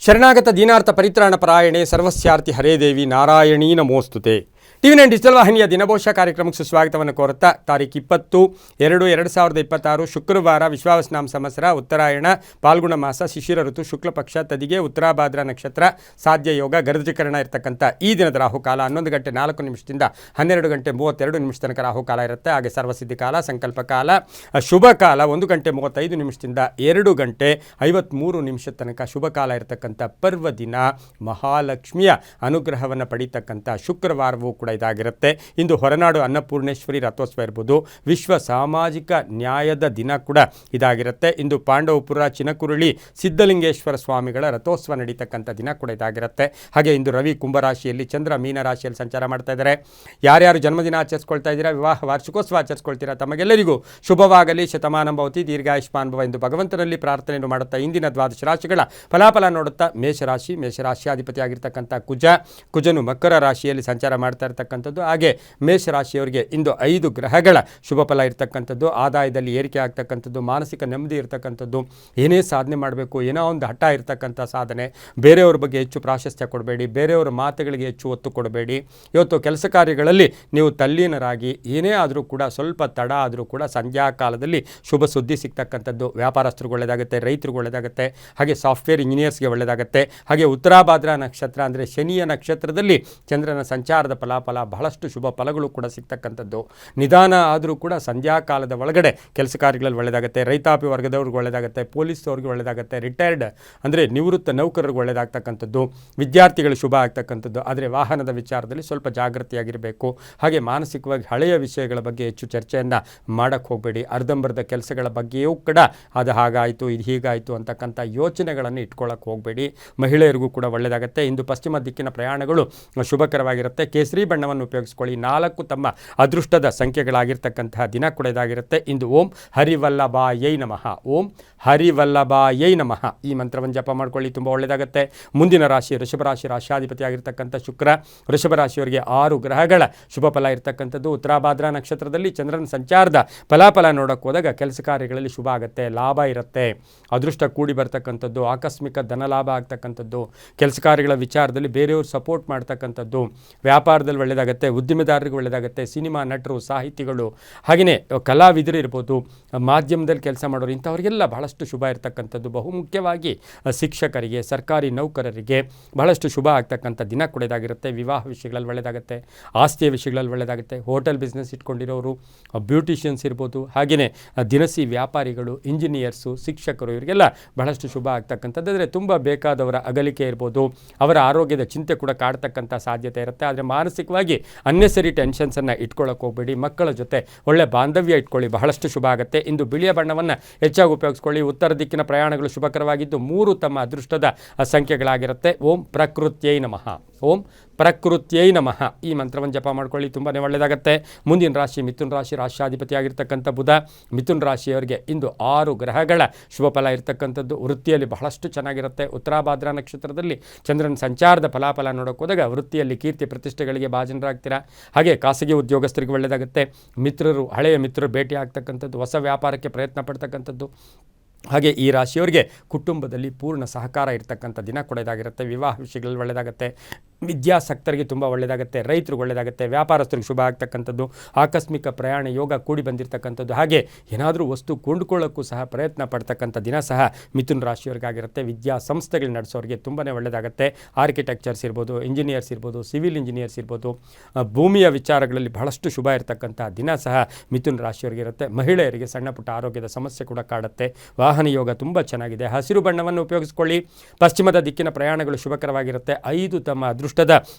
ಶರಣಾಗತ ದೀನಾರ್ಥ ಪರಿತ್ರಾಣ ಪರಾಯಣೆ ಸರ್ವಸ್ಯಾರ್ಥಿ ಹರೇ ದೇವಿ Narayani ನಮೋಸ್ತುತೆ. ಟಿವಿ9 digital ವಾಹಿನಿಯ ದಿನಭೋಷ ಕಾರ್ಯಕ್ರಮಕ್ಕೆ ಸುಸ್ವಾಗತವನ್ನು ಕೋರುತ್ತಾ ತಾರೀಕು 20/2/2026 ಶುಕ್ರವಾರ ವಿಶ್ವಾವಸನಾಮ ಸಂವತ್ಸರ ಉತ್ತರಾಯಣ ಪಾಲ್ಗುಣ ಮಾಸ ಶಿಶಿರ ಋತು ಶುಕ್ಲ ಪಕ್ಷ ತದಿಗೆ ಉತ್ತರಾಭಾದ್ರ ನಕ್ಷತ್ರ ಸಾಧ್ಯ ಯೋಗ ಗರ್ಜಕರಣ ಇರತಕ್ಕಂಥ ಈ ದಿನದ ರಾಹುಕಾಲ 11 ಗಂಟೆ 4 ನಿಮಿಷದಿಂದ 12 ಗಂಟೆ 32 ನಿಮಿಷ ತನಕ ರಾಹುಕಾಲ ಇರುತ್ತೆ. ಹಾಗೆ ಸರ್ವಸಿದ್ಧಿ ಕಾಲ, ಸಂಕಲ್ಪ ಕಾಲ, ಶುಭ ಕಾಲ 1 ಗಂಟೆ 35 ನಿಮಿಷದಿಂದ 2 ಗಂಟೆ 53 ನಿಮಿಷ ತನಕ ಶುಭ ಕಾಲ ಇರತಕ್ಕಂಥ ಪರ್ವ ದಿನ. ಮಹಾಲಕ್ಷ್ಮಿಯ ಅನುಗ್ರಹವನ್ನು ಪಡೀತಕ್ಕಂಥ ಶುಕ್ರವಾರವೂ ಕೂಡ ಇದಾಗಿರುತ್ತೆ. ಇಂದು ಹೊರನಾಡು ಅನ್ನಪೂರ್ಣೇಶ್ವರಿ ರಥೋತ್ಸವ ಇರ್ಬೋದು. ವಿಶ್ವ ಸಾಮಾಜಿಕ ನ್ಯಾಯದ ದಿನ ಕೂಡ ಇದಾಗಿರುತ್ತೆ. ಇಂದು ಪಾಂಡವಪುರ ಚಿನಕುರುಳಿ ಸಿದ್ಧಲಿಂಗೇಶ್ವರ ಸ್ವಾಮಿಗಳ ರಥೋತ್ಸವ ನಡೀತಕ್ಕಂಥ ದಿನ ಕೂಡ ಇದಾಗಿರುತ್ತೆ. ಹಾಗೆ ಇಂದು ರವಿ ಕುಂಭರಾಶಿಯಲ್ಲಿ, ಚಂದ್ರ ಮೀನರಾಶಿಯಲ್ಲಿ ಸಂಚಾರ ಮಾಡ್ತಾ ಇದ್ದಾರೆ. ಯಾರ್ಯಾರು ಜನ್ಮದಿನ ಆಚರಿಸ್ಕೊಳ್ತಾ ಇದ್ದೀರಾ, ವಿವಾಹ ವಾರ್ಷಿಕೋತ್ಸವ ಆಚರಿಸ್ಕೊಳ್ತೀರಾ, ತಮಗೆಲ್ಲರಿಗೂ ಶುಭವಾಗಲಿ, ಶತಮಾನಂ ಭವತಿ, ದೀರ್ಘಾಯುಷ್ಮಾನ್ ಭವ ಎಂದು ಭಗವಂತನಲ್ಲಿ ಪ್ರಾರ್ಥನೆಯನ್ನು ಮಾಡುತ್ತಾ ಇಂದಿನ ದ್ವಾದಶ ರಾಶಿಗಳ ಫಲಾಫಲ ನೋಡುತ್ತಾ ಮೇಷರಾಶಿಯಾಧಿಪತಿ ಆಗಿರ್ತಕ್ಕಂಥ ಕುಜನು ಮಕರ ರಾಶಿಯಲ್ಲಿ ಸಂಚಾರ ಮಾಡ್ತಾ ಇರ್ತಕ್ಕಂಥದ್ದು. ಹಾಗೆ ಮೇಷರಾಶಿಯವರಿಗೆ ಇಂದು 5 ಗ್ರಹಗಳ ಶುಭ ಫಲ ಇರ್ತಕ್ಕಂಥದ್ದು. ಆದಾಯದಲ್ಲಿ ಏರಿಕೆ ಆಗ್ತಕ್ಕಂಥದ್ದು, ಮಾನಸಿಕ ನೆಮ್ಮದಿ ಇರ್ತಕ್ಕಂಥದ್ದು, ಏನೇ ಸಾಧನೆ ಮಾಡಬೇಕು, ಏನೋ ಒಂದು ಹಠ ಇರ್ತಕ್ಕಂಥ ಸಾಧನೆ. ಬೇರೆಯವ್ರ ಬಗ್ಗೆ ಹೆಚ್ಚು ಪ್ರಾಶಸ್ತ್ಯ ಕೊಡಬೇಡಿ, ಬೇರೆಯವರ ಮಾತುಗಳಿಗೆ ಹೆಚ್ಚು ಒತ್ತು ಕೊಡಬೇಡಿ. ಇವತ್ತು ಕೆಲಸ ಕಾರ್ಯಗಳಲ್ಲಿ ನೀವು ತಲ್ಲೀನರಾಗಿ ಏನೇ ಆದರೂ ಕೂಡ ಸ್ವಲ್ಪ ತಡ ಆದರೂ ಕೂಡ ಸಂಧ್ಯಾ ಕಾಲದಲ್ಲಿ ಶುಭ ಸುದ್ದಿ ಸಿಗ್ತಕ್ಕಂಥದ್ದು. ವ್ಯಾಪಾರಸ್ಥರಿಗೆ ಒಳ್ಳೆಯದಾಗುತ್ತೆ, ರೈತರಿಗೆ ಒಳ್ಳೆಯದಾಗುತ್ತೆ, ಹಾಗೆ ಸಾಫ್ಟ್ವೇರ್ ಇಂಜಿನಿಯರ್ಸ್ಗೆ ಒಳ್ಳೆಯದಾಗುತ್ತೆ. ಹಾಗೆ ಉತ್ತರಾಭಾದ್ರ ನಕ್ಷತ್ರ ಅಂದರೆ ಶನಿಯ ನಕ್ಷತ್ರದಲ್ಲಿ ಚಂದ್ರನ ಸಂಚಾರದ ಫಲಾಫಲ ಬಹಳಷ್ಟು ಶುಭ ಫಲಗಳು ಕೂಡ ಸಿಗ್ತಕ್ಕಂಥದ್ದು. ನಿಧಾನ ಆದರೂ ಕೂಡ ಸಂಧ್ಯಾ ಕಾಲದ ಒಳಗಡೆ ಕೆಲಸ ಕಾರ್ಯಗಳಲ್ಲಿ ಒಳ್ಳೆಯದಾಗುತ್ತೆ. ರೈತಾಪಿ ವರ್ಗದವ್ರಿಗೆ ಒಳ್ಳೆಯದಾಗುತ್ತೆ, ಪೊಲೀಸ್ನವ್ರಿಗೆ ಒಳ್ಳೆಯದಾಗುತ್ತೆ, ರಿಟೈರ್ಡ್ ಅಂದರೆ ನಿವೃತ್ತ ನೌಕರರಿಗೆ ಒಳ್ಳೆಯದಾಗ್ತಕ್ಕಂಥದ್ದು, ವಿದ್ಯಾರ್ಥಿಗಳು ಶುಭ ಆಗ್ತಕ್ಕಂಥದ್ದು. ಆದರೆ ವಾಹನದ ವಿಚಾರದಲ್ಲಿ ಸ್ವಲ್ಪ ಜಾಗೃತಿಯಾಗಿರಬೇಕು. ಹಾಗೆ ಮಾನಸಿಕವಾಗಿ ಹಳೆಯ ವಿಷಯಗಳ ಬಗ್ಗೆ ಹೆಚ್ಚು ಚರ್ಚೆಯನ್ನು ಮಾಡೋಕ್ಕೆ ಹೋಗಬೇಡಿ. ಅರ್ಧಂಬರ್ಧ ಕೆಲಸಗಳ ಬಗ್ಗೆಯೂ ಕೂಡ ಅದು ಹಾಗಾಯಿತು, ಇದು ಹೀಗಾಯಿತು ಅಂತಕ್ಕಂಥ ಯೋಚನೆಗಳನ್ನು ಇಟ್ಕೊಳ್ಳೋಕೆ ಹೋಗಬೇಡಿ. ಮಹಿಳೆಯರಿಗೂ ಕೂಡ ಒಳ್ಳೆಯದಾಗುತ್ತೆ. ಇಂದು ಪಶ್ಚಿಮ ದಿಕ್ಕಿನ ಪ್ರಯಾಣಗಳು ಶುಭಕರವಾಗಿರುತ್ತೆ. ಕೇಸರಿ ಬಣ್ಣವನ್ನು ಉಪಯೋಗಿಸ್ಕೊಳ್ಳಿ. 4 ತಮ್ಮ ಅದೃಷ್ಟದ ಸಂಖ್ಯೆಗಳಾಗಿರ್ತಕ್ಕಂತಹ ದಿನ ಕೂಡ ಇದಾಗಿರುತ್ತೆ. ಇಂದು ಓಂ ಹರಿವಲ್ಲಭಾಯೈ ನಮಃ, ಓಂ ಹರಿವಲ್ಲಭಾಯೈ ನಮಃ ಈ ಮಂತ್ರವನ್ನು ಜಪ ಮಾಡ್ಕೊಳ್ಳಿ, ತುಂಬ ಒಳ್ಳೆಯದಾಗುತ್ತೆ. ಮುಂದಿನ ರಾಶಿ ಋಷಭ ರಾಶಿ, ರಾಶಿಯಾಧಿಪತಿ ಆಗಿರ್ತಕ್ಕಂಥ ಶುಕ್ರ. ಋಷಭ ರಾಶಿಯವರಿಗೆ 6 ಗ್ರಹಗಳ ಶುಭ ಫಲ ಇರ್ತಕ್ಕಂಥದ್ದು. ಉತ್ತರಾಭಾದ್ರ ನಕ್ಷತ್ರದಲ್ಲಿ ಚಂದ್ರನ ಸಂಚಾರದ ಫಲಾಫಲ ನೋಡೋಕೆ ಹೋದಾಗ ಕೆಲಸ ಕಾರ್ಯಗಳಲ್ಲಿ ಶುಭ ಆಗುತ್ತೆ, ಲಾಭ ಇರುತ್ತೆ, ಅದೃಷ್ಟ ಕೂಡಿ ಬರ್ತಕ್ಕಂಥದ್ದು, ಆಕಸ್ಮಿಕ ಧನಲಾಭ ಆಗ್ತಕ್ಕಂಥದ್ದು, ಕೆಲಸ ಕಾರ್ಯಗಳ ವಿಚಾರದಲ್ಲಿ ಬೇರೆಯವರು ಸಪೋರ್ಟ್ ಮಾಡ್ತಕ್ಕಂಥದ್ದು, ವ್ಯಾಪಾರದಲ್ಲಿ ಒಳ್ಳೆಯದಾಗುತ್ತೆ, ಉದ್ದಿಮೆದಾರರಿಗೆ ಒಳ್ಳೆಯದಾಗುತ್ತೆ, ಸಿನಿಮಾ ನಟರು, ಸಾಹಿತಿಗಳು, ಹಾಗೆಯೇ ಕಲಾವಿದರು ಇರ್ಬೋದು, ಮಾಧ್ಯಮದಲ್ಲಿ ಕೆಲಸ ಮಾಡೋರು, ಇಂಥವರಿಗೆಲ್ಲ ಬಹಳಷ್ಟು ಶುಭ ಇರ್ತಕ್ಕಂಥದ್ದು. ಬಹುಮುಖ್ಯವಾಗಿ ಶಿಕ್ಷಕರಿಗೆ, ಸರ್ಕಾರಿ ನೌಕರರಿಗೆ ಬಹಳಷ್ಟು ಶುಭ ಆಗ್ತಕ್ಕಂಥ ದಿನ ಕೂಡ ಇದಾಗಿರುತ್ತೆ. ವಿವಾಹ ವಿಷಯಗಳಲ್ಲಿ ಒಳ್ಳೆಯದಾಗುತ್ತೆ, ಆಸ್ತಿಯ ವಿಷಯಗಳಲ್ಲಿ ಒಳ್ಳೆಯದಾಗುತ್ತೆ, ಹೋಟೆಲ್ ಬಿಸ್ನೆಸ್ ಇಟ್ಕೊಂಡಿರೋರು, ಬ್ಯೂಟಿಷಿಯನ್ಸ್ ಇರ್ಬೋದು, ಹಾಗೆಯೇ ದಿನಸಿ ವ್ಯಾಪಾರಿಗಳು, ಇಂಜಿನಿಯರ್ಸು, ಶಿಕ್ಷಕರು, ಇವರಿಗೆಲ್ಲ ಬಹಳಷ್ಟು ಶುಭ ಆಗ್ತಕ್ಕಂಥದ್ದು. ಅಂದರೆ ತುಂಬ ಬೇಕಾದವರ ಅಗಲಿಕೆ ಇರ್ಬೋದು, ಅವರ ಆರೋಗ್ಯದ ಚಿಂತೆ ಕೂಡ ಕಾಡ್ತಕ್ಕಂಥ ಸಾಧ್ಯತೆ ಇರುತ್ತೆ. ಆದರೆ ಮಾನಸಿಕವಾಗಿ ಅನ್ನೆಸರಿ ಟೆನ್ಷನ್ಸನ್ನು ಇಟ್ಕೊಳ್ಳೋಕೆ ಹೋಗಬೇಡಿ. ಮಕ್ಕಳ ಜೊತೆ ಒಳ್ಳೆ ಬಾಂಧವ್ಯ ಇಟ್ಕೊಳ್ಳಿ, ಬಹಳಷ್ಟು ಶುಭ ಆಗುತ್ತೆ. ಇಂದು ಬಿಳಿಯ ಬಣ್ಣವನ್ನು ಹೆಚ್ಚಾಗಿ ಉಪಯೋಗಿಸ್ಕೊಳ್ಳಿ. ಉತ್ತರ ದಿಕ್ಕಿನ ಪ್ರಯಾಣಗಳು ಶುಭಕರವಾಗಿದ್ದು 3 ತಮ್ಮ ಅದೃಷ್ಟದ ಸಂಖ್ಯೆಗಳಾಗಿರುತ್ತೆ. ಓಂ ಪ್ರಕೃತ್ಯೈ ನಮಃ, ಓಂ ಪ್ರಕೃತ್ಯೈ ನಮಃ ಈ ಮಂತ್ರವನ್ನು ಜಪ ಮಾಡ್ಕೊಳ್ಳಿ, ತುಂಬಾ ಒಳ್ಳೆಯದಾಗುತ್ತೆ. ಮುಂದಿನ ರಾಶಿ ಮಿಥುನ ರಾಶಿ, ರಾಶಿಯಾಧಿಪತಿ ಆಗಿರ್ತಕ್ಕಂಥ ಬುಧ. ಮಿಥುನ ರಾಶಿಯವರಿಗೆ ಇಂದು 6 ಗ್ರಹಗಳ ಶುಭ ಫಲ ಇರ್ತಕ್ಕಂಥದ್ದು. ವೃತ್ತಿಯಲ್ಲಿ ಬಹಳಷ್ಟು ಚೆನ್ನಾಗಿರುತ್ತೆ. ಉತ್ತರಾಭಾದ್ರ ನಕ್ಷತ್ರದಲ್ಲಿ ಚಂದ್ರನ ಸಂಚಾರದ ಫಲಾಫಲ ನೋಡೋಕೆ ಹೋದಾಗ ವೃತ್ತಿಯಲ್ಲಿ ಕೀರ್ತಿ ಪ್ರತಿಷ್ಠೆಗಳಿಗೆ ಭಾಜನರಾಗ್ತೀರಾ. ಹಾಗೆ ಖಾಸಗಿ ಉದ್ಯೋಗಸ್ಥರಿಗೆ ಒಳ್ಳೆಯದಾಗುತ್ತೆ. ಮಿತ್ರರು, ಹಳೆಯ ಮಿತ್ರರು ಭೇಟಿ ಆಗ್ತಕ್ಕಂಥದ್ದು, ಹೊಸ ವ್ಯಾಪಾರಕ್ಕೆ ಪ್ರಯತ್ನ ಪಡ್ತಕ್ಕಂಥದ್ದು. ಹಾಗೆ ಈ ರಾಶಿಯವರಿಗೆ ಕುಟುಂಬದಲ್ಲಿ ಪೂರ್ಣ ಸಹಕಾರ ಇರತಕ್ಕಂಥ ದಿನ ಕೂಡ ಇದಾಗಿರುತ್ತೆ. ವಿವಾಹ ವಿಷಯಗಳಲ್ಲಿ ಒಳ್ಳೆಯದಾಗುತ್ತೆ, ವಿದ್ಯಾಸಕ್ತರಿಗೆ ತುಂಬ ಒಳ್ಳೆಯದಾಗುತ್ತೆ, ರೈತರಿಗೆ ಒಳ್ಳೆಯದಾಗುತ್ತೆ, ವ್ಯಾಪಾರಸ್ಥರಿಗೆ ಶುಭ ಆಗ್ತಕ್ಕಂಥದ್ದು, ಆಕಸ್ಮಿಕ ಪ್ರಯಾಣ ಯೋಗ ಕೂಡಿ ಬಂದಿರತಕ್ಕಂಥದ್ದು. ಹಾಗೆ ಏನಾದರೂ ವಸ್ತು ಕೊಂಡುಕೊಳ್ಳೋಕ್ಕೂ ಸಹ ಪ್ರಯತ್ನ ಪಡ್ತಕ್ಕಂಥ ದಿನ ಸಹ ಮಿಥುನ ರಾಶಿಯವರಿಗಾಗಿರುತ್ತೆ. ವಿದ್ಯಾಸಂಸ್ಥೆಗಳು ನಡೆಸೋರಿಗೆ ತುಂಬಾ ಒಳ್ಳೆಯದಾಗುತ್ತೆ. ಆರ್ಕಿಟೆಕ್ಚರ್ಸ್ ಇರ್ಬೋದು, ಇಂಜಿನಿಯರ್ಸ್ ಇರ್ಬೋದು, ಸಿವಿಲ್ ಇಂಜಿನಿಯರ್ಸ್ ಇರ್ಬೋದು, ಭೂಮಿಯ ವಿಚಾರಗಳಲ್ಲಿ ಬಹಳಷ್ಟು ಶುಭ ಇರತಕ್ಕಂಥ ದಿನ ಸಹ ಮಿಥುನ ರಾಶಿಯವರಿಗಿರುತ್ತೆ. ಮಹಿಳೆಯರಿಗೆ ಸಣ್ಣ ಪುಟ್ಟ ಆರೋಗ್ಯದ ಸಮಸ್ಯೆ ಕೂಡ ಕಾಡುತ್ತೆ. ವಾಹನ ಯೋಗ ತುಂಬ ಚೆನ್ನಾಗಿದೆ. ಹಸಿರು ಬಣ್ಣವನ್ನು ಉಪಯೋಗಿಸ್ಕೊಳ್ಳಿ. ಪಶ್ಚಿಮದ ದಿಕ್ಕಿನ ಪ್ರಯಾಣಗಳು ಶುಭಕರವಾಗಿರುತ್ತೆ. 5 ತಮ್ಮ ಅದೃಷ್ಟದ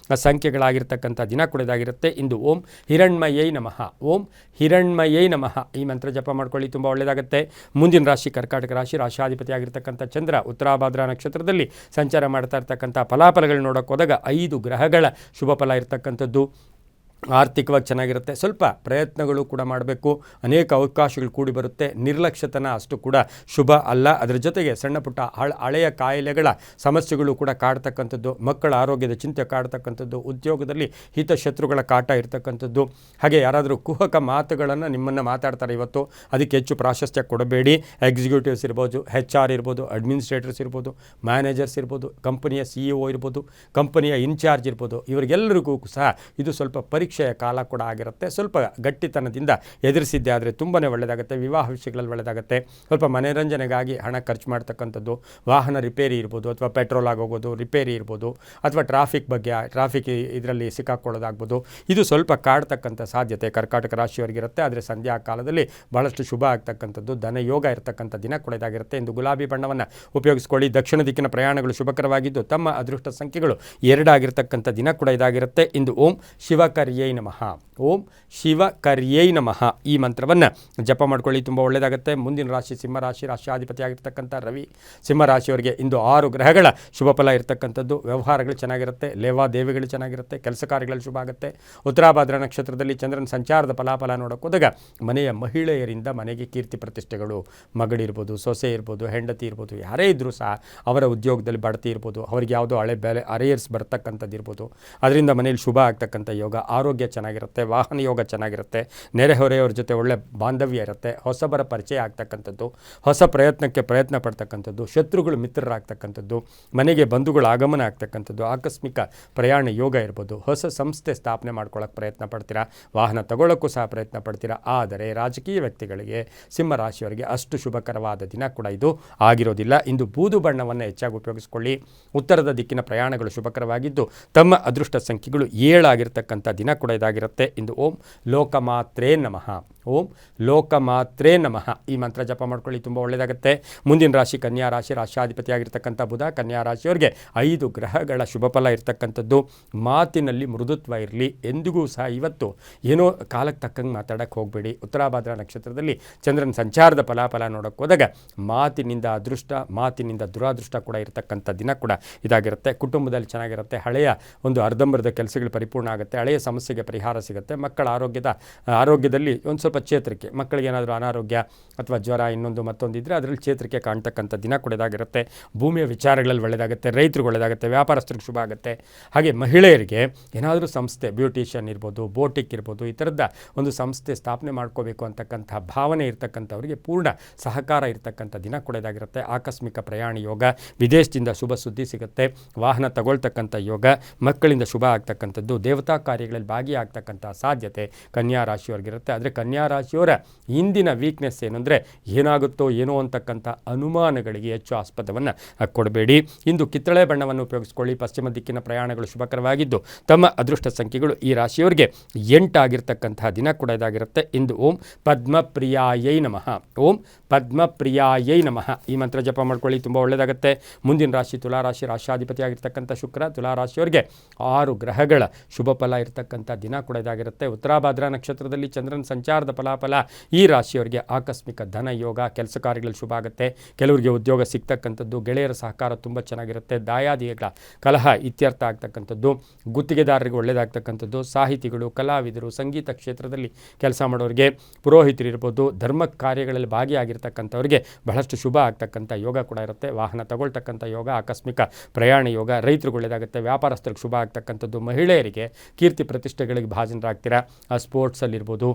ಸಂಖ್ಯೆಗಳಾಗಿರ್ತಕ್ಕಂಥ ದಿನ ಕೂಡ ಇದಾಗಿರುತ್ತೆ. ಇಂದು ಓಂ ಹಿರಣ್ಮಯೈ ನಮಃ, ಓಂ ಹಿರಣ್ಮಯೈ ನಮಃ ಈ ಮಂತ್ರ ಜಪ ಮಾಡ್ಕೊಳ್ಳಿ, ತುಂಬ ಒಳ್ಳೆಯದಾಗುತ್ತೆ. ಮುಂದಿನ ರಾಶಿ ಕರ್ಕಾಟಕ ರಾಶಿ, ರಾಶಿಯಾಧಿಪತಿ ಆಗಿರ್ತಕ್ಕಂಥ ಚಂದ್ರ ಉತ್ತರಾಭಾದ್ರ ನಕ್ಷತ್ರದಲ್ಲಿ ಸಂಚಾರ ಮಾಡ್ತಾ ಇರ್ತಕ್ಕಂಥ ಫಲಾಫಲಗಳು ನೋಡೋಕೆ ಹೋದಾಗ 5 ಗ್ರಹಗಳ ಶುಭ ಫಲ ಇರ್ತಕ್ಕಂಥದ್ದು. ಆರ್ಥಿಕವಾಗಿ ಚೆನ್ನಾಗಿರುತ್ತೆ. ಸ್ವಲ್ಪ ಪ್ರಯತ್ನಗಳು ಕೂಡ ಮಾಡಬೇಕು. ಅನೇಕ ಅವಕಾಶಗಳು ಕೂಡಿ ಬರುತ್ತೆ. ನಿರ್ಲಕ್ಷ್ಯತನ ಅಷ್ಟು ಕೂಡ ಶುಭ ಅಲ್ಲ. ಅದರ ಜೊತೆಗೆ ಸಣ್ಣ ಪುಟ್ಟ ಹಳೆಯ ಕಾಯಿಲೆಗಳ ಸಮಸ್ಯೆಗಳು ಕೂಡ ಕಾಡ್ತಕ್ಕಂಥದ್ದು, ಮಕ್ಕಳ ಆರೋಗ್ಯದ ಚಿಂತೆ ಕಾಡ್ತಕ್ಕಂಥದ್ದು, ಉದ್ಯೋಗದಲ್ಲಿ ಹಿತಶತ್ರುಗಳ ಕಾಟ ಇರ್ತಕ್ಕಂಥದ್ದು, ಹಾಗೆ ಯಾರಾದರೂ ಕುಹಕ ಮಾತುಗಳನ್ನು ನಿಮ್ಮನ್ನು ಮಾತಾಡ್ತಾರೆ ಇವತ್ತು, ಅದಕ್ಕೆ ಹೆಚ್ಚು ಪ್ರಾಶಸ್ತ್ಯ ಕೊಡಬೇಡಿ. ಎಕ್ಸಿಕ್ಯೂಟಿವ್ಸ್ ಇರ್ಬೋದು, HR ಇರ್ಬೋದು, ಅಡ್ಮಿನಿಸ್ಟ್ರೇಟರ್ಸ್ ಇರ್ಬೋದು, ಮ್ಯಾನೇಜರ್ಸ್ ಇರ್ಬೋದು, ಕಂಪನಿಯ CEO ಇರ್ಬೋದು, ಕಂಪನಿಯ ಇನ್ಚಾರ್ಜ್ ಇರ್ಬೋದು, ಇವರಿಗೆಲ್ಲರಿಗೂ ಸಹ ಇದು ಸ್ವಲ್ಪ ಪರೀಕ್ಷೆಯ ಕಾಲ ಕೂಡ ಆಗಿರುತ್ತೆ. ಸ್ವಲ್ಪ ಗಟ್ಟಿತನದಿಂದ ಎದುರಿಸಿದ್ದೆ ಆದರೆ ತುಂಬಾ ಒಳ್ಳೆಯದಾಗುತ್ತೆ. ವಿವಾಹ ವಿಷಯಗಳಲ್ಲಿ ಒಳ್ಳೆಯದಾಗುತ್ತೆ. ಸ್ವಲ್ಪ ಮನೋರಂಜನೆಗಾಗಿ ಹಣ ಖರ್ಚು ಮಾಡ್ತಕ್ಕಂಥದ್ದು, ವಾಹನ ರಿಪೇರಿ ಇರ್ಬೋದು, ಅಥವಾ ಪೆಟ್ರೋಲ್ ಆಗೋಗೋದು, ರಿಪೇರಿ ಇರ್ಬೋದು, ಅಥವಾ ಟ್ರಾಫಿಕ್ ಇದರಲ್ಲಿ ಸಿಕ್ಕಾಕೊಳ್ಳೋದಾಗ್ಬೋದು, ಇದು ಸ್ವಲ್ಪ ಕಾಡ್ತಕ್ಕಂಥ ಸಾಧ್ಯತೆ ಕರ್ಕಾಟಕ ರಾಶಿಯವರಿಗಿರುತ್ತೆ. ಆದರೆ ಸಂಧ್ಯಾ ಕಾಲದಲ್ಲಿ ಬಹಳಷ್ಟು ಶುಭ ಆಗ್ತಕ್ಕಂಥದ್ದು, ಧನಯೋಗ ಇರತಕ್ಕಂಥ ದಿನ ಕೂಡ ಇದಾಗಿರುತ್ತೆ. ಇಂದು ಗುಲಾಬಿ ಬಣ್ಣವನ್ನು ಉಪಯೋಗಿಸ್ಕೊಳ್ಳಿ. ದಕ್ಷಿಣ ದಿಕ್ಕಿನ ಪ್ರಯಾಣಗಳು ಶುಭಕರವಾಗಿದ್ದು ತಮ್ಮ ಅದೃಷ್ಟ ಸಂಖ್ಯೆಗಳು 2 ಆಗಿರ್ತಕ್ಕಂಥ ದಿನ ಕೂಡ ಇದಾಗಿರುತ್ತೆ. ಇಂದು ಓಂ ಶಿವಕರ್ಯೈ ನಮಃ, ಓಂ ಶಿವಕರ್ಯೈ ನಮಃ ಈ ಮಂತ್ರವನ್ನು ಜಪ ಮಾಡ್ಕೊಳ್ಳಿ, ತುಂಬ ಒಳ್ಳೆಯದಾಗುತ್ತೆ. ಮುಂದಿನ ರಾಶಿ ಸಿಂಹರಾಶಿ, ರಾಶ್ಯಾಧಿಪತಿ ಆಗಿರ್ತಕ್ಕಂಥ ರವಿ. ಸಿಂಹರಾಶಿಯವರಿಗೆ ಇಂದು 6 ಗ್ರಹಗಳ ಶುಭ ಫಲ ಇರತಕ್ಕಂಥದ್ದು. ವ್ಯವಹಾರಗಳು ಚೆನ್ನಾಗಿರುತ್ತೆ, ಲೇವಾದೇವಿಗಳು ಚೆನ್ನಾಗಿರುತ್ತೆ, ಕೆಲಸ ಕಾರ್ಯಗಳಲ್ಲಿ ಶುಭ ಆಗುತ್ತೆ. ಉತ್ತರಾಭಾದ್ರ ನಕ್ಷತ್ರದಲ್ಲಿ ಚಂದ್ರನ ಸಂಚಾರದ ಫಲಾಫಲ ನೋಡೋಕೆ ಹೋದಾಗ ಮನೆಯ ಮಹಿಳೆಯರಿಂದ ಮನೆಗೆ ಕೀರ್ತಿ ಪ್ರತಿಷ್ಠೆಗಳು, ಮಗಳಿರ್ಬೋದು, ಸೊಸೆ ಇರ್ಬೋದು, ಹೆಂಡತಿ ಇರ್ಬೋದು, ಯಾರೇ ಇದ್ದರೂ ಸಹ ಅವರ ಉದ್ಯೋಗದಲ್ಲಿ ಬಡ್ತಿ ಇರ್ಬೋದು, ಅವರಿಗೆ ಯಾವುದೋ ಹಳೆ ಅರಿಯರ್ಸ್ ಬರ್ತಕ್ಕಂಥದ್ದು ಇರ್ಬೋದು, ಅದರಿಂದ ಮನೇಲಿ ಶುಭ ಆಗ್ತಕ್ಕಂಥ ಯೋಗ. ಆರೋಗ್ಯ ಚೆನ್ನಾಗಿರುತ್ತೆ, ವಾಹನ ಯೋಗ ಚೆನ್ನಾಗಿರುತ್ತೆ, ನೆರೆಹೊರೆಯವ್ರ ಜೊತೆ ಒಳ್ಳೆ ಬಾಂಧವ್ಯ ಇರುತ್ತೆ, ಹೊಸಬರ ಪರಿಚಯ ಆಗ್ತಕ್ಕಂಥದ್ದು, ಹೊಸ ಪ್ರಯತ್ನಕ್ಕೆ ಪ್ರಯತ್ನ ಪಡ್ತಕ್ಕಂಥದ್ದು, ಶತ್ರುಗಳು ಮಿತ್ರರಾಗ್ತಕ್ಕಂಥದ್ದು, ಮನೆಗೆ ಬಂಧುಗಳು ಆಗಮನ ಆಗ್ತಕ್ಕಂಥದ್ದು, ಆಕಸ್ಮಿಕ ಪ್ರಯಾಣ ಯೋಗ ಇರ್ಬೋದು, ಹೊಸ ಸಂಸ್ಥೆ ಸ್ಥಾಪನೆ ಮಾಡ್ಕೊಳ್ಳೋಕೆ ಪ್ರಯತ್ನ ಪಡ್ತೀರಾ, ವಾಹನ ತಗೊಳ್ಳೋಕ್ಕೂ ಸಹ ಪ್ರಯತ್ನ ಪಡ್ತೀರಾ. ಆದರೆ ರಾಜಕೀಯ ವ್ಯಕ್ತಿಗಳಿಗೆ, ಸಿಂಹರಾಶಿಯವರಿಗೆ ಅಷ್ಟು ಶುಭಕರವಾದ ದಿನ ಕೂಡ ಇದು ಆಗಿರೋದಿಲ್ಲ. ಇಂದು ಬೂದು ಬಣ್ಣವನ್ನು ಹೆಚ್ಚಾಗಿ ಉಪಯೋಗಿಸ್ಕೊಳ್ಳಿ. ಉತ್ತರದ ದಿಕ್ಕಿನ ಪ್ರಯಾಣಗಳು ಶುಭಕರವಾಗಿದ್ದು ತಮ್ಮ ಅದೃಷ್ಟ ಸಂಖ್ಯೆಗಳು 7 ಆಗಿರ್ತಕ್ಕಂಥ ದಿನ ಕೂಡ ಇದಾಗಿರುತ್ತೆ. ಇಂದು ಓಂ ಲೋಕಮಾತ್ರೇ ನಮಃ, ಓಂ ಲೋಕಮಾತ್ರೇ ನಮಃ ಈ ಮಂತ್ರ ಜಪ ಮಾಡ್ಕೊಳ್ಳಿ, ತುಂಬ ಒಳ್ಳೆಯದಾಗುತ್ತೆ. ಮುಂದಿನ ರಾಶಿ ಕನ್ಯಾ ರಾಶಿ, ರಾಶ್ಯಾಧಿಪತಿ ಆಗಿರ್ತಕ್ಕಂಥ ಬುಧ. ಕನ್ಯಾ ರಾಶಿಯವರಿಗೆ 5 ಗ್ರಹಗಳ ಶುಭ ಫಲ ಇರ್ತಕ್ಕಂಥದ್ದು. ಮಾತಿನಲ್ಲಿ ಮೃದುತ್ವ ಇರಲಿ. ಎಂದಿಗೂ ಸಹ ಇವತ್ತು ಏನೋ ಕಾಲಕ್ಕೆ ತಕ್ಕಂಗೆ ಮಾತಾಡೋಕ್ಕೆ ಹೋಗಬೇಡಿ. ಉತ್ತರಾಭಾದ್ರ ನಕ್ಷತ್ರದಲ್ಲಿ ಚಂದ್ರನ ಸಂಚಾರದ ಫಲಾಫಲ ನೋಡೋಕ್ಕೆ ಹೋದಾಗ ಮಾತಿನಿಂದ ಅದೃಷ್ಟ, ಮಾತಿನಿಂದ ದುರಾದೃಷ್ಟ ಕೂಡ ಇರತಕ್ಕಂಥ ದಿನ ಕೂಡ ಇದಾಗಿರುತ್ತೆ. ಕುಟುಂಬದಲ್ಲಿ ಚೆನ್ನಾಗಿರುತ್ತೆ. ಹಳೆಯ ಒಂದು ಅರ್ಧಂಬರ್ಧ ಕೆಲಸಗಳು ಪರಿಪೂರ್ಣ ಆಗುತ್ತೆ. ಹಳೆಯ ಸಮಸ್ಯೆಗೆ ಪರಿಹಾರ ಸಿಗುತ್ತೆ. ಮಕ್ಕಳ ಆರೋಗ್ಯದಲ್ಲಿ ಒಂದು ಸ್ವಲ್ಪ ಚೇತರಿಕೆ, ಮಕ್ಕಳಿಗೆ ಏನಾದರೂ ಅನಾರೋಗ್ಯ ಅಥವಾ ಜ್ವರ ಇನ್ನೊಂದು ಮತ್ತೊಂದು ಇದ್ದರೆ ಅದರಲ್ಲಿ ಚೇತರಿಕೆ ಕಾಣ್ತಕ್ಕಂಥ ದಿನ ಕೂಡ ಇದಾಗಿರುತ್ತೆ. ಭೂಮಿಯ ವಿಚಾರಗಳಲ್ಲಿ ಒಳ್ಳೆಯದಾಗುತ್ತೆ, ರೈತರಿಗೆ ಒಳ್ಳೆಯದಾಗುತ್ತೆ, ವ್ಯಾಪಾರಸ್ಥರಿಗೆ ಶುಭ ಆಗುತ್ತೆ. ಹಾಗೆ ಮಹಿಳೆಯರಿಗೆ ಏನಾದರೂ ಸಂಸ್ಥೆ, ಬ್ಯೂಟಿಷಿಯನ್ ಇರ್ಬೋದು, ಬೋಟಿಕ್ ಇರ್ಬೋದು, ಈ ಥರದ ಒಂದು ಸಂಸ್ಥೆ ಸ್ಥಾಪನೆ ಮಾಡ್ಕೋಬೇಕು ಅಂತಕ್ಕಂಥ ಭಾವನೆ ಇರ್ತಕ್ಕಂಥವರಿಗೆ ಪೂರ್ಣ ಸಹಕಾರ ಇರ್ತಕ್ಕಂಥ ದಿನ ಕೂಡ ಇದಾಗಿರುತ್ತೆ. ಆಕಸ್ಮಿಕ ಪ್ರಯಾಣ ಯೋಗ, ವಿದೇಶದಿಂದ ಶುಭ ಸುದ್ದಿ ಸಿಗುತ್ತೆ, ವಾಹನ ತಗೊಳ್ತಕ್ಕಂಥ ಯೋಗ, ಮಕ್ಕಳಿಂದ ಶುಭ ಆಗ್ತಕ್ಕಂಥದ್ದು, ದೇವತಾ ಕಾರ್ಯಗಳಲ್ಲಿ ಭಾಗಿಯಾಗ್ತಕ್ಕಂಥ ಸಾಧ್ಯತೆ ಕನ್ಯಾ ರಾಶಿಯವರಿಗಿರುತ್ತೆ. ಆದರೆ ಕನ್ಯಾ ರಾಶಿಯವರ ಇಂದಿನ ವೀಕ್ನೆಸ್ ಏನಂದರೆ ಏನಾಗುತ್ತೋ ಏನೋ ಅಂತಕ್ಕಂಥ ಅನುಮಾನಗಳಿಗೆ ಹೆಚ್ಚು ಆಸ್ಪದವನ್ನು ಕೊಡಬೇಡಿ. ಇಂದು ಕಿತ್ತಳೆ ಬಣ್ಣವನ್ನು ಉಪಯೋಗಿಸ್ಕೊಳ್ಳಿ. ಪಶ್ಚಿಮ ದಿಕ್ಕಿನ ಪ್ರಯಾಣಗಳು ಶುಭಕರವಾಗಿದ್ದು ತಮ್ಮ ಅದೃಷ್ಟ ಸಂಖ್ಯೆಗಳು ಈ ರಾಶಿಯವರಿಗೆ 8 ಆಗಿರ್ತಕ್ಕಂತಹ ದಿನ ಕೂಡ ಇದಾಗಿರುತ್ತೆ. ಇಂದು ಓಂ ಪದ್ಮಪ್ರಿಯಾಯೈ ನಮಃ, ಓಂ ಪದ್ಮಪ್ರಿಯಾಯೈ ನಮಃ ಈ ಮಂತ್ರ ಜಪ ಮಾಡ್ಕೊಳ್ಳಿ, ತುಂಬ ಒಳ್ಳೆಯದಾಗುತ್ತೆ. ಮುಂದಿನ ರಾಶಿ ತುಲಾರಾಶಿ, ರಾಶ್ಯಾಧಿಪತಿ ಆಗಿರ್ತಕ್ಕಂಥ ಶುಕ್ರ. ತುಲಾರಾಶಿಯವರಿಗೆ 6 ಗ್ರಹಗಳ ಶುಭ ಫಲ ಇರತಕ್ಕಂಥ ದಿನ ಕೂಡ ಇದಾಗಿರುತ್ತೆ. ಉತ್ತರಾಭಾದ್ರ ನಕ್ಷತ್ರದಲ್ಲಿ ಚಂದ್ರನ ಸಂಚಾರದ ಫಲಾಫಲ ಈ ರಾಶಿಯವರಿಗೆ ಆಕಸ್ಮಿಕ ಧನ ಯೋಗ, ಕೆಲಸ ಕಾರ್ಯಗಳಲ್ಲಿ ಶುಭ ಆಗುತ್ತೆ. ಕೆಲವರಿಗೆ ಉದ್ಯೋಗ ಸಿಗ್ತಕ್ಕಂಥದ್ದು, ಗೆಳೆಯರ ಸಹಕಾರ ತುಂಬ ಚೆನ್ನಾಗಿರುತ್ತೆ. ದಾಯಾದಿಗಳ ಕಲಹ ಇತ್ಯರ್ಥ ಆಗ್ತಕ್ಕಂಥದ್ದು, ಗುತ್ತಿಗೆದಾರರಿಗೆ ಒಳ್ಳೆಯದಾಗ್ತಕ್ಕಂಥದ್ದು, ಸಾಹಿತಿಗಳು, ಕಲಾವಿದರು, ಸಂಗೀತ ಕ್ಷೇತ್ರದಲ್ಲಿ ಕೆಲಸ ಮಾಡೋರಿಗೆ, ಪುರೋಹಿತರು ಇರ್ಬೋದು, ಧರ್ಮ ಕಾರ್ಯಗಳಲ್ಲಿ ಭಾಗಿಯಾಗಿರ್ತಕ್ಕಂಥವ್ರಿಗೆ ಬಹಳಷ್ಟು ಶುಭ ಆಗ್ತಕ್ಕಂಥ ಯೋಗ ಕೂಡ ಇರುತ್ತೆ. ವಾಹನ ತಗೊಳ್ತಕ್ಕಂಥ ಯೋಗ, ಆಕಸ್ಮಿಕ ಪ್ರಯಾಣ ಯೋಗ, ರೈತರಿಗೆ ಒಳ್ಳೆಯದಾಗುತ್ತೆ, ವ್ಯಾಪಾರಸ್ಥರಿಗೆ ಶುಭ ಆಗ್ತಕ್ಕಂಥದ್ದು, ಮಹಿಳೆಯರಿಗೆ ಕೀರ್ತಿ ಪ್ರತಿಷ್ಠೆಗಳಿಗೆ ಭಾಜನರಾಗ್ತೀರಾ. ಸ್ಪೋರ್ಟ್ಸಲ್ಲಿರ್ಬೋದು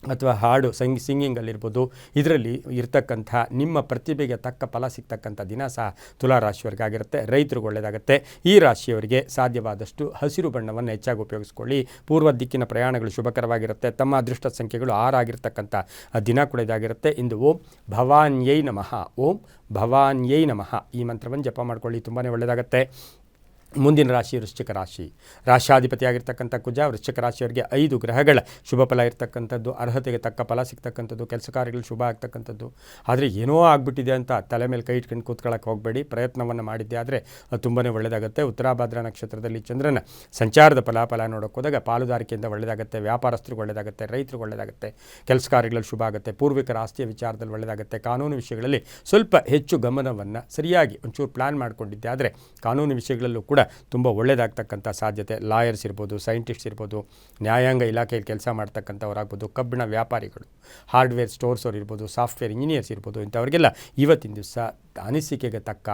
ಅಥವಾ ಹಾಡು ಸಿಂಗಿಂಗಲ್ಲಿರ್ಬೋದು, ಇದರಲ್ಲಿ ಇರ್ತಕ್ಕಂಥ ನಿಮ್ಮ ಪ್ರತಿಭೆಗೆ ತಕ್ಕ ಫಲ ಸಿಗ್ತಕ್ಕಂಥ ದಿನ ಸಹ ತುಲಾರಾಶಿಯವರಿಗಾಗಿರುತ್ತೆ. ರೈತರಿಗೆ ಒಳ್ಳೆಯದಾಗುತ್ತೆ. ಈ ರಾಶಿಯವರಿಗೆ ಸಾಧ್ಯವಾದಷ್ಟು ಹಸಿರು ಬಣ್ಣವನ್ನು ಹೆಚ್ಚಾಗಿ ಉಪಯೋಗಿಸ್ಕೊಳ್ಳಿ. ಪೂರ್ವ ದಿಕ್ಕಿನ ಪ್ರಯಾಣಗಳು ಶುಭಕರವಾಗಿರುತ್ತೆ. ತಮ್ಮ ಅದೃಷ್ಟ ಸಂಖ್ಯೆಗಳು 6 ಆಗಿರ್ತಕ್ಕಂಥ ದಿನ ಕೂಡ ಇದಾಗಿರುತ್ತೆ. ಇಂದು ಓಂ ಭವಾನ್ಯೈ ನಮಃ, ಓಂ ಭವಾನ್ಯೈ ನಮಃ ಈ ಮಂತ್ರವನ್ನು ಜಪ ಮಾಡ್ಕೊಳ್ಳಿ, ತುಂಬಾ ಒಳ್ಳೆಯದಾಗುತ್ತೆ. ಮುಂದಿನ ರಾಶಿ ವೃಶ್ಚಿಕ ರಾಶಿ, ರಾಶ್ಯಾಧಿಪತಿಯಾಗಿರ್ತಕ್ಕಂಥ ಕುಜ. ವೃಶ್ಚಿಕ ರಾಶಿಯವರಿಗೆ 5 ಗ್ರಹಗಳ ಶುಭ ಫಲ ಇರ್ತಕ್ಕಂಥದ್ದು, ಅರ್ಹತೆಗೆ ತಕ್ಕ ಫಲ ಸಿಗ್ತಕ್ಕಂಥದ್ದು, ಕೆಲಸ ಕಾರ್ಯಗಳು ಶುಭ ಆಗ್ತಕ್ಕಂಥದ್ದು. ಆದರೆ ಏನೋ ಆಗಿಬಿಟ್ಟಿದೆ ಅಂತ ತಲೆ ಮೇಲೆ ಕೈ ಇಟ್ಕೊಂಡು ಕೂತ್ಕೊಳ್ಳೋಕೆ ಹೋಗಬೇಡಿ. ಪ್ರಯತ್ನವನ್ನು ಮಾಡಿದ್ದೆ ಆದರೆ ತುಂಬಾ ಒಳ್ಳೆಯದಾಗುತ್ತೆ. ಉತ್ತರಾಭಾದ್ರ ನಕ್ಷತ್ರದಲ್ಲಿ ಚಂದ್ರನ ಸಂಚಾರದ ಫಲಾಫಲ ನೋಡೋಕೆ ಹೋದಾಗ ಪಾಲುದಾರಿಕೆಯಿಂದ ಒಳ್ಳೆಯದಾಗುತ್ತೆ, ವ್ಯಾಪಾರಸ್ಥರಿಗೆ ಒಳ್ಳೆಯದಾಗುತ್ತೆ, ರೈತರಿಗೆ ಒಳ್ಳೆಯದಾಗುತ್ತೆ, ಕೆಲಸ ಕಾರ್ಯಗಳಲ್ಲಿ ಶುಭ ಆಗುತ್ತೆ, ಪೂರ್ವಿಕರ ಆಸ್ತಿಯ ವಿಚಾರದಲ್ಲಿ ಒಳ್ಳೆಯದಾಗುತ್ತೆ. ಕಾನೂನು ವಿಷಯಗಳಲ್ಲಿ ಸ್ವಲ್ಪ ಹೆಚ್ಚು ಗಮನವನ್ನು ಸರಿಯಾಗಿ ಒಂಚೂರು ಪ್ಲ್ಯಾನ್ ಮಾಡಿಕೊಂಡಿದ್ದೆ ಆದರೆ ಕಾನೂನು ವಿಷಯಗಳಲ್ಲೂ ಕೂಡ ತುಂಬ ಒಳ್ಳೆಯದಾಗ್ತಕ್ಕಂಥ ಸಾಧ್ಯತೆ. ಲಾಯರ್ಸ್ ಇರ್ಬೋದು, ಸೈಂಟಿಸ್ಟ್ಸ್ ಇರ್ಬೋದು, ನ್ಯಾಯಾಂಗ ಇಲಾಖೆಯಲ್ಲಿ ಕೆಲಸ ಮಾಡ್ತಕ್ಕಂಥವ್ರಾಗ್ಬೋದು, ಕಬ್ಬಿಣ ವ್ಯಾಪಾರಿಗಳು, ಹಾರ್ಡ್ವೇರ್ ಸ್ಟೋರ್ಸ್ ಅವ್ರು ಇರ್ಬೋದು, ಸಾಫ್ಟ್ವೇರ್ ಇಂಜಿನಿಯರ್ಸ್ ಇರ್ಬೋದು, ಇಂಥವ್ರಿಗೆಲ್ಲ ಇವತ್ತಿನ ದಿವಸ ಅನಿಸಿಕೆಗೆ ತಕ್ಕ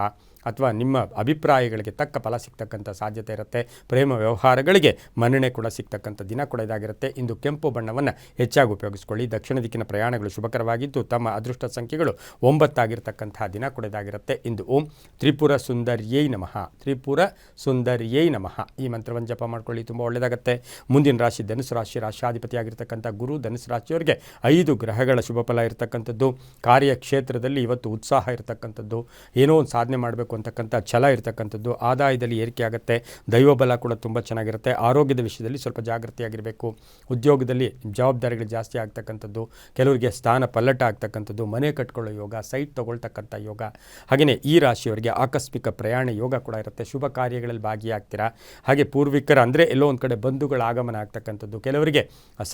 ಅಥವಾ ನಿಮ್ಮ ಅಭಿಪ್ರಾಯಗಳಿಗೆ ತಕ್ಕ ಫಲ ಸಿಗ್ತಕ್ಕಂಥ ಸಾಧ್ಯತೆ ಇರುತ್ತೆ. ಪ್ರೇಮ ವ್ಯವಹಾರಗಳಿಗೆ ಮನ್ನಣೆ ಕೂಡ ಸಿಗ್ತಕ್ಕಂಥ ದಿನ ಕೂಡ ಇದಾಗಿರುತ್ತೆ. ಇಂದು ಕೆಂಪು ಬಣ್ಣವನ್ನು ಹೆಚ್ಚಾಗಿ ಉಪಯೋಗಿಸ್ಕೊಳ್ಳಿ. ದಕ್ಷಿಣ ದಿಕ್ಕಿನ ಪ್ರಯಾಣಗಳು ಶುಭಕರವಾಗಿದ್ದು ತಮ್ಮ ಅದೃಷ್ಟ ಸಂಖ್ಯೆಗಳು 9 ಆಗಿರ್ತಕ್ಕಂತಹ ದಿನ ಕೂಡ ಇದಾಗಿರುತ್ತೆ. ಇಂದು ಓಂ ತ್ರಿಪುರ ಸುಂದರ್ಯೈ ನಮಃ, ತ್ರಿಪುರ ಸುಂದರ್ಯೈ ನಮಃ ಈ ಮಂತ್ರವನ್ನು ಜಪ ಮಾಡ್ಕೊಳ್ಳಿ, ತುಂಬ ಒಳ್ಳೆಯದಾಗುತ್ತೆ. ಮುಂದಿನ ರಾಶಿ ಧನುಸು ರಾಶಿ, ರಾಶಿಯಾಧಿಪತಿಯಾಗಿರ್ತಕ್ಕಂಥ ಗುರು. ಧನುಸು ರಾಶಿಯವರಿಗೆ 5 ಗ್ರಹಗಳ ಶುಭ ಫಲ ಇರತಕ್ಕಂಥದ್ದು. ಕಾರ್ಯಕ್ಷೇತ್ರದಲ್ಲಿ ಇವತ್ತು ಉತ್ಸಾಹ ಇರತಕ್ಕಂಥದ್ದು, ಏನೋ ಒಂದು ಸಾಧನೆ ಮಾಡಬೇಕು ಅಂತಕ್ಕಂಥ ಛಲ ಇರತಕ್ಕಂಥದ್ದು. ಆದಾಯದಲ್ಲಿ ಏರಿಕೆ ಆಗುತ್ತೆ. ದೈವಬಲ ಕೂಡ ತುಂಬ ಚೆನ್ನಾಗಿರುತ್ತೆ. ಆರೋಗ್ಯದ ವಿಷಯದಲ್ಲಿ ಸ್ವಲ್ಪ ಜಾಗೃತಿಯಾಗಿರಬೇಕು. ಉದ್ಯೋಗದಲ್ಲಿ ಜವಾಬ್ದಾರಿಗಳು ಜಾಸ್ತಿ ಆಗ್ತಕ್ಕಂಥದ್ದು, ಕೆಲವರಿಗೆ ಸ್ಥಾನ ಪಲ್ಲಟ ಆಗ್ತಕ್ಕಂಥದ್ದು, ಮನೆ ಕಟ್ಕೊಳ್ಳೋ ಯೋಗ, ಸೈಟ್ ತೊಗೊಳ್ತಕ್ಕಂಥ ಯೋಗ. ಹಾಗೆಯೇ ಈ ರಾಶಿಯವರಿಗೆ ಆಕಸ್ಮಿಕ ಪ್ರಯಾಣ ಯೋಗ ಕೂಡ ಇರುತ್ತೆ. ಶುಭ ಕಾರ್ಯಗಳಲ್ಲಿ ಭಾಗಿಯಾಗ್ತೀರಾ. ಹಾಗೆ ಪೂರ್ವಿಕರ ಅಂದರೆ ಎಲ್ಲೋ ಒಂದು ಕಡೆ ಬಂಧುಗಳ ಆಗಮನ ಆಗ್ತಕ್ಕಂಥದ್ದು. ಕೆಲವರಿಗೆ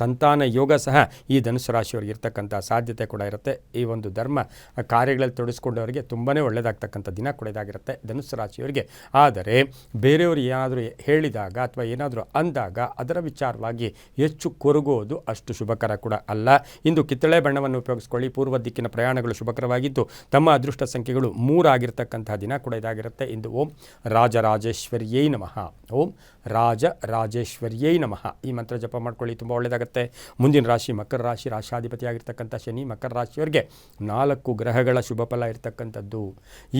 ಸಂತಾನ ಯೋಗ ಸಹ ಈ ಧನುಸು ರಾಶಿಯವರಿಗೆ ಇರ್ತಕ್ಕಂಥ ಸಾಧ್ಯತೆ ಕೂಡ ಇರುತ್ತೆ. ಈ ಒಂದು ಧರ್ಮ ಕಾರ್ಯಗಳಲ್ಲಿ ತೊಡಗಿಸ್ಕೊಂಡವರಿಗೆ ತುಂಬಾ ಒಳ್ಳೆಯದಾಗ್ತಕ್ಕಂಥ ದಿನ ಕೂಡ ಇದಾಗಿರುತ್ತೆ ಧನುಸು ರಾಶಿಯವರಿಗೆ. ಆದರೆ ಬೇರೆಯವರು ಏನಾದರೂ ಹೇಳಿದಾಗ ಅಥವಾ ಏನಾದರೂ ಅಂದಾಗ ಅದರ ವಿಚಾರವಾಗಿ ಹೆಚ್ಚು ಕೊರಗೋದು ಅಷ್ಟು ಶುಭಕರ ಕೂಡ ಅಲ್ಲ. ಇಂದು ಕಿತ್ತಳೆ ಬಣ್ಣವನ್ನು ಉಪಯೋಗಿಸ್ಕೊಳ್ಳಿ. ಪೂರ್ವ ದಿಕ್ಕಿನ ಪ್ರಯಾಣಗಳು ಶುಭಕರವಾಗಿದ್ದು ತಮ್ಮ ಅದೃಷ್ಟ ಸಂಖ್ಯೆಗಳು 3 ಆಗಿರ್ತಕ್ಕಂತಹ ದಿನ ಕೂಡ ಇದಾಗಿರುತ್ತೆ. ಇಂದು ಓಂ ರಾಜರಾಜೇಶ್ವರ್ಯೈ ನಮಃ, ಓಂ ರಾಜರಾಜೇಶ್ವರ್ಯೈ ನಮಃ ಈ ಮಂತ್ರ ಜಪ ಮಾಡ್ಕೊಳ್ಳಿ, ತುಂಬ ಒಳ್ಳೆಯದಾಗುತ್ತೆ. ಮುಂದಿನ ರಾಶಿ ಮಕರ ರಾಶಿ, ರಾಶಿಯಾಧಿಪತಿಯಾಗಿರ್ತಕ್ಕಂಥ ಶನಿ. ಮಕರ ರಾಶಿಯವರಿಗೆ 4 ಗ್ರಹಗಳ ಶುಭ ಫಲ ಇರತಕ್ಕಂಥದ್ದು.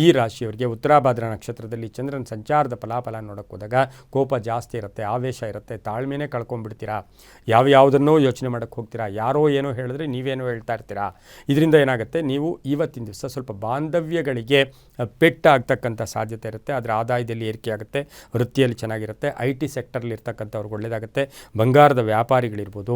ಈ ರಾಶಿಯವರಿಗೆ ಉತ್ತರಾಭಾದ್ರ ನಕ್ಷತ್ರದಲ್ಲಿ ಚಂದ್ರನ ಸಂಚಾರದ ಫಲಾಫಲ ನೋಡೋಕೆ ಹೋದಾಗ ಕೋಪ ಜಾಸ್ತಿ ಇರುತ್ತೆ, ಆವೇಶ ಇರುತ್ತೆ, ತಾಳ್ಮೆನೇ ಕಳ್ಕೊಂಡ್ಬಿಡ್ತೀರಾ. ಯಾವುದನ್ನೋ ಯೋಚನೆ ಮಾಡೋಕ್ಕೆ ಹೋಗ್ತೀರಾ. ಯಾರೋ ಏನೋ ಹೇಳಿದ್ರೆ ನೀವೇನೋ ಹೇಳ್ತಾ ಇರ್ತೀರಾ. ಇದರಿಂದ ಏನಾಗುತ್ತೆ, ನೀವು ಇವತ್ತಿನ ದಿವಸ ಸ್ವಲ್ಪ ಬಾಂಧವ್ಯಗಳಿಗೆ ಪೆಟ್ಟಾಗ್ತಕ್ಕಂಥ ಸಾಧ್ಯತೆ ಇರುತ್ತೆ. ಅದರ ಆದಾಯದಲ್ಲಿ ಏರಿಕೆ ಆಗುತ್ತೆ. ವೃತ್ತಿಯಲ್ಲಿ ಚೆನ್ನಾಗಿರುತ್ತೆ. IT ಸೆಕ್ಟರ್ಲಿ ಇರ್ತಕ್ಕಂಥವ್ರಿಗೆ ಒಳ್ಳೆಯದಾಗುತ್ತೆ. ಬಂಗಾರದ ವ್ಯಾಪಾರಿಗಳಿರ್ಬೋದು,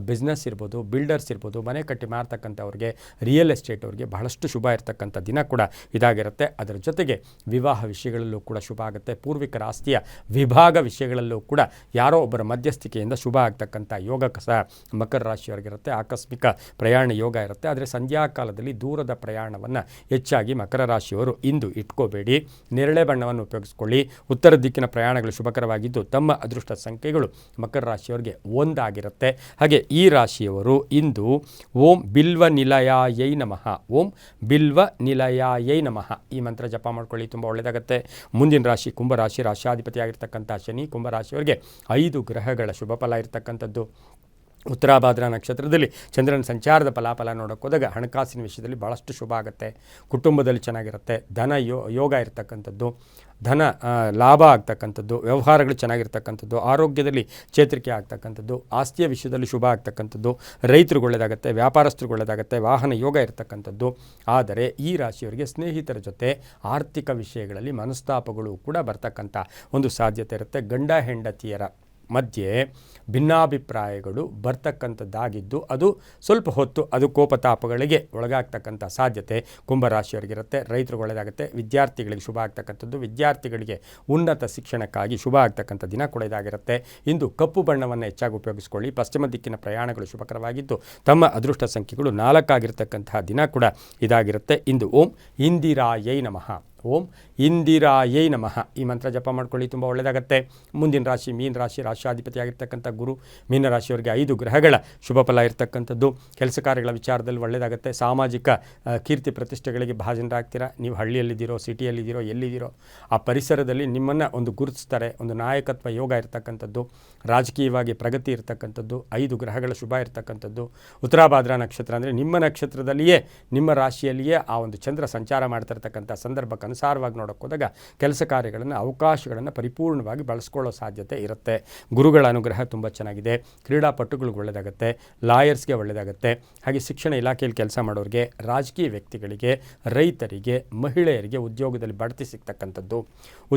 ಬಿಸ್ನೆಸ್ ಇರ್ಬೋದು, ಬಿಲ್ಡರ್ಸ್ ಇರ್ಬೋದು, ಮನೆ ಕಟ್ಟಿ ಮಾರ್ತಕ್ಕಂಥವ್ರಿಗೆ, ರಿಯಲ್ ಎಸ್ಟೇಟ್ ಅವ್ರಿಗೆ ಬಹಳಷ್ಟು ಶುಭ ಇರತಕ್ಕಂಥ ದಿನ ಕೂಡ ಇದಾಗಿರುತ್ತೆ. ಅದರ ಜೊತೆಗೆ ವಿವಾಹ ವಿಷಯಗಳಲ್ಲೂ ಕೂಡ ಶುಭ ಆಗುತ್ತೆ. ಪೂರ್ವಿಕರ ಆಸ್ತಿಯ ವಿಭಾಗ ವಿಷಯಗಳಲ್ಲೂ ಕೂಡ ಯಾರೋ ಒಬ್ಬರ ಮಧ್ಯಸ್ಥಿಕೆಯಿಂದ ಶುಭ ಆಗ್ತಕ್ಕಂಥ ಯೋಗ ಸಹ ಮಕರ ರಾಶಿಯವರಿಗಿರುತ್ತೆ. ಆಕಸ್ಮಿಕ ಪ್ರಯಾಣ ಯೋಗ ಇರುತ್ತೆ. ಆದರೆ ಸಂಧ್ಯಾಕಾಲದಲ್ಲಿ ದೂರದ ಪ್ರಯಾಣವನ್ನು ಹೆಚ್ಚಾಗಿ ಮಕರ ರಾಶಿಯವರು ಇಂದು ಇಟ್ಕೋಬೇಡಿ. ನೇರಳೆ ಬಣ್ಣವನ್ನು ಉಪಯೋಗಿಸ್ಕೊಳ್ಳಿ. ಉತ್ತರ ದಿಕ್ಕಿನ ಪ್ರಯಾಣಗಳು ಶುಭಕರವಾಗಿದ್ದು ತಮ್ಮ ಅದೃಷ್ಟ ಸಂಖ್ಯೆಗಳು ಮಕರ ರಾಶಿಯವರಿಗೆ 1 ಆಗಿರುತ್ತೆ. ಹಾಗೆ ಈ ರಾಶಿಯವರು ಇಂದು ಓಂ ಬಿಲ್ವ ನಿಲಯಾಯೈ ನಮಃ, ಓಂ ಬಿಲ್ವ ನಿಲಯಾಯೈ ನಮಃ ಈ ಮಂತ್ರ ಜಪ ಮಾಡ್ಕೊಳ್ಳಿ, ತುಂಬ ಒಳ್ಳೆಯದಾಗುತ್ತೆ. ಮುಂದಿನ ರಾಶಿ ಕುಂಭರಾಶಿ, ರಾಶಿಯಾಧಿಪತಿಯಾಗಿರ್ತಕ್ಕಂಥ ಶನಿ. ಕುಂಭರಾಶಿಯವರಿಗೆ 5 ಗ್ರಹಗಳ ಶುಭ ಫಲ ಇರತಕ್ಕಂಥದ್ದು. ಉತ್ತರಾಭಾದ್ರ ನಕ್ಷತ್ರದಲ್ಲಿ ಚಂದ್ರನ ಸಂಚಾರದ ಫಲಾಫಲ ನೋಡೋಕೆ ಹೋದಾಗ ಹಣಕಾಸಿನ ವಿಷಯದಲ್ಲಿ ಭಾಳಷ್ಟು ಶುಭ ಆಗುತ್ತೆ. ಕುಟುಂಬದಲ್ಲಿ ಚೆನ್ನಾಗಿರುತ್ತೆ. ಧನ ಯೋಗ ಇರ್ತಕ್ಕಂಥದ್ದು, ಧನ ಲಾಭ ಆಗ್ತಕ್ಕಂಥದ್ದು, ವ್ಯವಹಾರಗಳು ಚೆನ್ನಾಗಿರ್ತಕ್ಕಂಥದ್ದು, ಆರೋಗ್ಯದಲ್ಲಿ ಚೇತರಿಕೆ ಆಗ್ತಕ್ಕಂಥದ್ದು, ಆಸ್ತಿಯ ವಿಷಯದಲ್ಲಿ ಶುಭ ಆಗ್ತಕ್ಕಂಥದ್ದು, ರೈತರಿಗೆ ಒಳ್ಳೆಯದಾಗುತ್ತೆ, ವ್ಯಾಪಾರಸ್ಥರಿಗೆ ಒಳ್ಳೆಯದಾಗುತ್ತೆ, ವಾಹನ ಯೋಗ ಇರ್ತಕ್ಕಂಥದ್ದು. ಆದರೆ ಈ ರಾಶಿಯವರಿಗೆ ಸ್ನೇಹಿತರ ಜೊತೆ ಆರ್ಥಿಕ ವಿಷಯಗಳಲ್ಲಿ ಮನಸ್ತಾಪಗಳು ಕೂಡ ಬರ್ತಕ್ಕಂಥ ಒಂದು ಸಾಧ್ಯತೆ ಇರುತ್ತೆ. ಗಂಡ ಹೆಂಡತಿಯರ ಮಧ್ಯೆ ಭಿನ್ನಾಭಿಪ್ರಾಯಗಳು ಬರ್ತಕ್ಕಂಥದ್ದಾಗಿದ್ದು ಅದು ಸ್ವಲ್ಪ ಹೊತ್ತು ಅದು ಕೋಪತಾಪಗಳಿಗೆ ಒಳಗಾಗ್ತಕ್ಕಂಥ ಸಾಧ್ಯತೆ ಕುಂಭರಾಶಿಯವರಿಗಿರುತ್ತೆ. ರೈತರಿಗೆ ಒಳ್ಳೆಯದಾಗುತ್ತೆ. ವಿದ್ಯಾರ್ಥಿಗಳಿಗೆ ಶುಭ ಆಗ್ತಕ್ಕಂಥದ್ದು, ವಿದ್ಯಾರ್ಥಿಗಳಿಗೆ ಉನ್ನತ ಶಿಕ್ಷಣಕ್ಕಾಗಿ ಶುಭ ಆಗ್ತಕ್ಕಂಥ ದಿನ ಕೂಡ ಇದಾಗಿರುತ್ತೆ. ಇಂದು ಕಪ್ಪು ಬಣ್ಣವನ್ನು ಹೆಚ್ಚಾಗಿ ಉಪಯೋಗಿಸ್ಕೊಳ್ಳಿ. ಪಶ್ಚಿಮ ದಿಕ್ಕಿನ ಪ್ರಯಾಣಗಳು ಶುಭಕರವಾಗಿದ್ದು ತಮ್ಮ ಅದೃಷ್ಟ ಸಂಖ್ಯೆಗಳು 4 ಆಗಿರ್ತಕ್ಕಂತಹ ದಿನ ಕೂಡ ಇದಾಗಿರುತ್ತೆ. ಇಂದು ಓಂ ಇಂದಿರಾಯೈ ನಮಃ, ಓಂ ಇಂದಿರಾಯೈ ನಮಃ ಈ ಮಂತ್ರ ಜಪ ಮಾಡ್ಕೊಳ್ಳಿ, ತುಂಬ ಒಳ್ಳೆಯದಾಗುತ್ತೆ. ಮುಂದಿನ ರಾಶಿ ಮೀನ ರಾಶಿ, ರಾಶಿಯಾಧಿಪತಿಯಾಗಿರ್ತಕ್ಕಂಥ ಗುರು. ಮೀನ ರಾಶಿಯವರಿಗೆ 5 ಗ್ರಹಗಳ ಶುಭ ಫಲ ಇರತಕ್ಕಂಥದ್ದು. ಕೆಲಸ ಕಾರ್ಯಗಳ ವಿಚಾರದಲ್ಲಿ ಒಳ್ಳೆಯದಾಗುತ್ತೆ. ಸಾಮಾಜಿಕ ಕೀರ್ತಿ ಪ್ರತಿಷ್ಠೆಗಳಿಗೆ ಭಾಜನರಾಗ್ತೀರಾ. ನೀವು ಹಳ್ಳಿಯಲ್ಲಿದ್ದೀರೋ, ಸಿಟಿಯಲ್ಲಿದ್ದೀರೋ, ಎಲ್ಲಿದ್ದೀರೋ ಆ ಪರಿಸರದಲ್ಲಿ ನಿಮ್ಮನ್ನು ಒಂದು ಗುರುತಿಸ್ತಾರೆ. ಒಂದು ನಾಯಕತ್ವ ಯೋಗ ಇರತಕ್ಕಂಥದ್ದು, ರಾಜಕೀಯವಾಗಿ ಪ್ರಗತಿ ಇರತಕ್ಕಂಥದ್ದು, 5 ಗ್ರಹಗಳ ಶುಭ ಇರತಕ್ಕಂಥದ್ದು. ಉತ್ತರಾಭಾದ್ರ ನಕ್ಷತ್ರ ಅಂದರೆ ನಿಮ್ಮ ನಕ್ಷತ್ರದಲ್ಲಿಯೇ, ನಿಮ್ಮ ರಾಶಿಯಲ್ಲಿಯೇ ಆ ಒಂದು ಚಂದ್ರ ಸಂಚಾರ ಮಾಡ್ತಿರ್ತಕ್ಕಂಥ ಸಂದರ್ಭಕ್ಕೆ ಅನುಸಾರವಾಗಿ ನೋಡೋಕೆ ಹೋದಾಗ ಕೆಲಸ ಕಾರ್ಯಗಳನ್ನು, ಅವಕಾಶಗಳನ್ನು ಪರಿಪೂರ್ಣವಾಗಿ ಬಳಸ್ಕೊಳ್ಳೋ ಸಾಧ್ಯತೆ ಇರುತ್ತೆ. ಗುರುಗಳ ಅನುಗ್ರಹ ತುಂಬ ಚೆನ್ನಾಗಿದೆ. ಕ್ರೀಡಾಪಟುಗಳಿಗೆ ಒಳ್ಳೆಯದಾಗುತ್ತೆ, ಲಾಯರ್ಸ್ಗೆ ಒಳ್ಳೆಯದಾಗುತ್ತೆ. ಹಾಗೆ ಶಿಕ್ಷಣ ಇಲಾಖೆಯಲ್ಲಿ ಕೆಲಸ ಮಾಡೋರಿಗೆ, ರಾಜಕೀಯ ವ್ಯಕ್ತಿಗಳಿಗೆ, ರೈತರಿಗೆ, ಮಹಿಳೆಯರಿಗೆ ಉದ್ಯೋಗದಲ್ಲಿ ಬಡ್ತಿ ಸಿಗ್ತಕ್ಕಂಥದ್ದು,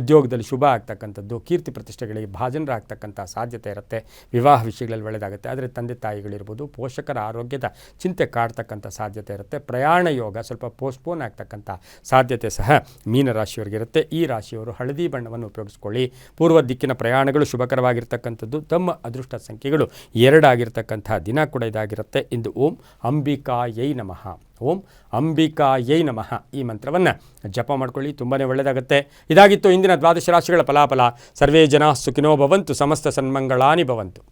ಉದ್ಯೋಗದಲ್ಲಿ ಶುಭ ಆಗ್ತಕ್ಕಂಥದ್ದು, ಕೀರ್ತಿ ಪ್ರತಿಷ್ಠೆಗಳಿಗೆ ಭಾಜನರಾಗ್ತಕ್ಕಂಥ ಸಾಧ್ಯತೆ ಇರುತ್ತೆ. ವಿವಾಹ ವಿಷಯಗಳಲ್ಲಿ ಒಳ್ಳೆಯದಾಗುತ್ತೆ. ಆದರೆ ತಂದೆ ತಾಯಿಗಳಿರ್ಬೋದು, ಪೋಷಕರ ಆರೋಗ್ಯದ ಚಿಂತೆ ಕಾಡ್ತಕ್ಕಂಥ ಸಾಧ್ಯತೆ ಇರುತ್ತೆ. ಪ್ರಯಾಣ ಯೋಗ ಸ್ವಲ್ಪ ಪೋಸ್ಟ್ಪೋನ್ ಆಗ್ತಕ್ಕಂಥ ಸಾಧ್ಯತೆ ಸಹ ಮೀನರಾಶಿಯವರಿಗಿರುತ್ತೆ. ಈ ರಾಶಿಯವರು ಹಳದಿ ಬಣ್ಣವನ್ನು ಉಪಯೋಗಿಸ್ಕೊಳ್ಳಿ. ಪೂರ್ವ ದಿಕ್ಕಿನ ಪ್ರಯಾಣಗಳು ಶುಭಕರವಾಗಿರ್ತಕ್ಕಂಥದ್ದು. ತಮ್ಮ ಅದೃಷ್ಟ ಸಂಖ್ಯೆಗಳು 2 ಆಗಿರ್ತಕ್ಕಂಥ ದಿನ ಕೂಡ ಇದಾಗಿರುತ್ತೆ. ಇಂದು ಓಂ ಅಂಬಿಕಾಯೈ ನಮಃ, ಓಂ ಅಂಬಿಕಾಯೈ ನಮಃ ಈ ಮಂತ್ರವನ್ನು ಜಪ ಮಾಡ್ಕೊಳ್ಳಿ, ತುಂಬಾ ಒಳ್ಳೆಯದಾಗುತ್ತೆ. ಇದಾಗಿತ್ತು ಇಂದಿನ ದ್ವಾದಶ ರಾಶಿಗಳ ಫಲಾಫಲ. ಸರ್ವೇ ಜನಾಃ ಸುಖಿನೋ ಭವಂತು, ಸಮಸ್ತ ಸನ್ಮಂಗಳಾನಿ ಭವಂತು.